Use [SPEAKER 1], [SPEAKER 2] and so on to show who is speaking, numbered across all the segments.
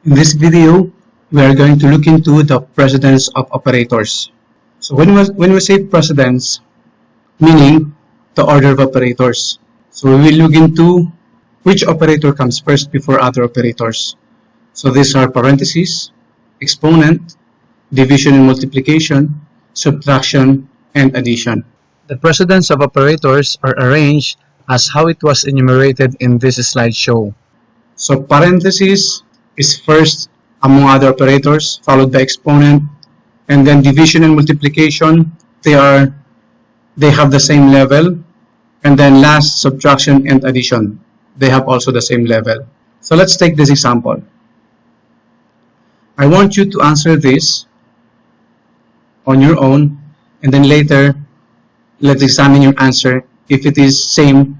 [SPEAKER 1] In this video, we are going to look into the precedence of operators. So when we say precedence, meaning the order of operators. So we will look into which operator comes first before other operators. So these are parentheses, exponent, division and multiplication, subtraction, and addition. The precedence of operators are arranged as how it was enumerated in this slideshow. So parentheses is first among other operators, followed by exponent, and then division and multiplication, they have the same level, and then last, subtraction and addition, they have also the same level. So let's take this example. I want you to answer this on your own, and then later let's examine your answer if it is same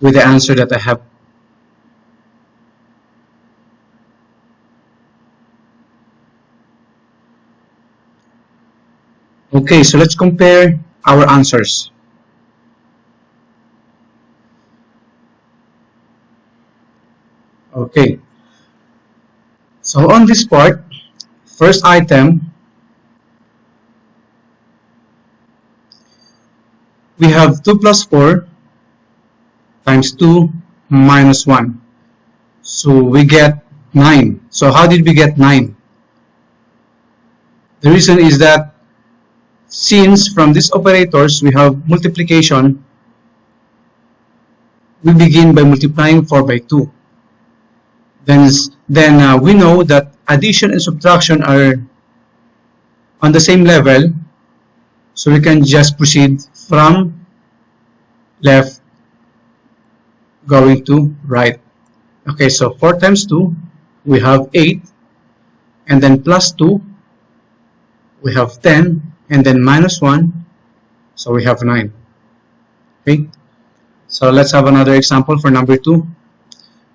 [SPEAKER 1] with the answer that I have. Okay, so let's compare our answers. Okay, so on this part, first item, we have 2 plus 4 times 2 minus 1. So we get 9. So how did we get 9? The reason is that since from these operators we have multiplication, we begin by multiplying 4 by 2. Then we know that addition and subtraction are on the same level, so we can just proceed from left going to right. Okay, so 4 times 2, we have 8, and then plus 2, we have 10, and then minus 1, so we have 9. Okay, so let's have another example for number 2.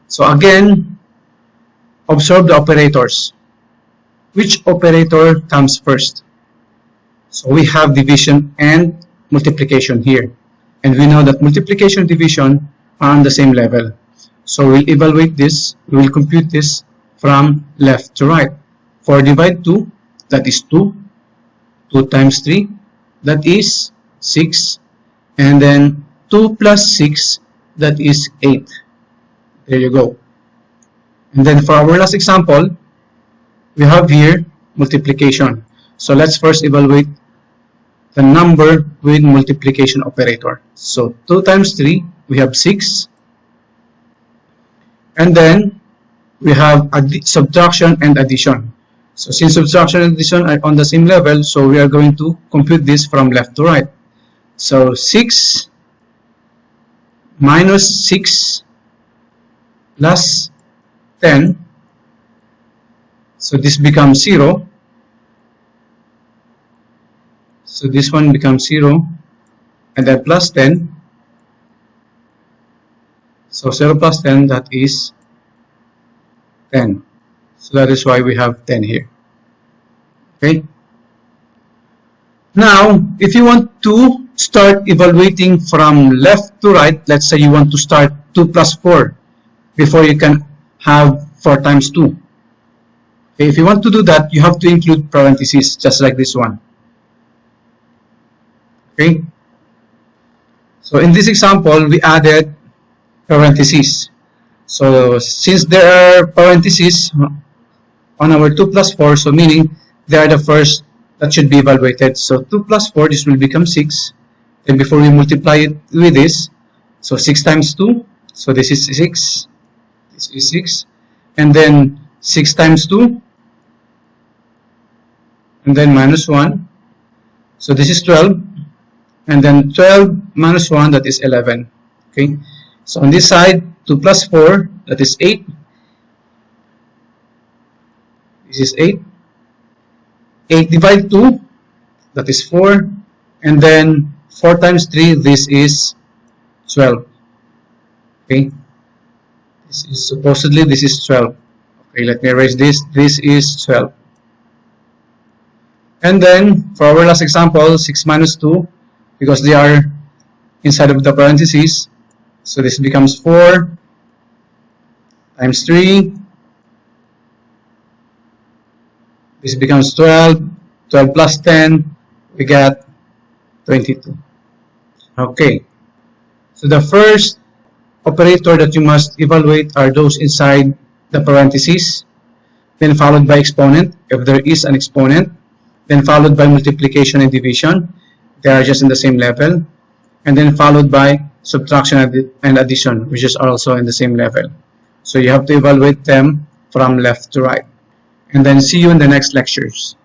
[SPEAKER 1] So again, observe the operators. Which operator comes first? So we have division and multiplication here, and we know that multiplication and division are on the same level. So we'll evaluate this, we will compute this from left to right. 4 divided 2, that is 2. 2 times 3, that is 6. And then 2 plus 6, that is 8. There you go. And then for our last example, we have here multiplication. So let's first evaluate the number with multiplication operator. So 2 times 3, we have 6. And then we have subtraction and addition. So since subtraction and addition are on the same level, so we are going to compute this from left to right. So 6 minus 6 plus 10. So this becomes 0. So this one becomes 0. And then plus 10. So 0 plus 10, that is 10. So that is why we have 10 here. Okay. Now, if you want to start evaluating from left to right, let's say you want to start 2 plus 4 before you can have 4 times 2. Okay, if you want to do that, you have to include parentheses, just like this one. Okay. So in this example, we added parentheses. So since there are parentheses on our 2 plus 4, so meaning they are the first that should be evaluated. So 2 plus 4, this will become 6. And before we multiply it with this, so 6 times 2, so this is 6. This is 6. And then 6 times 2, and then minus 1. So this is 12. And then 12 minus 1, that is 11. Okay. So on this side, 2 plus 4, that is 8. This is 8. 8 divided 2, that is 4. And then 4 times 3, this is 12. Okay. This is supposedly, this is 12. Okay, let me erase this. This is 12. And then for our last example, 6 minus 2, because they are inside of the parentheses, so this becomes 4 times 3 This becomes 12. 12 plus 10, we got 22. Okay, so the first operator that you must evaluate are those inside the parentheses, then followed by exponent, if there is an exponent, then followed by multiplication and division, they are just in the same level, and then followed by subtraction and addition, which is also in the same level. So you have to evaluate them from left to right. And then see you in the next lectures.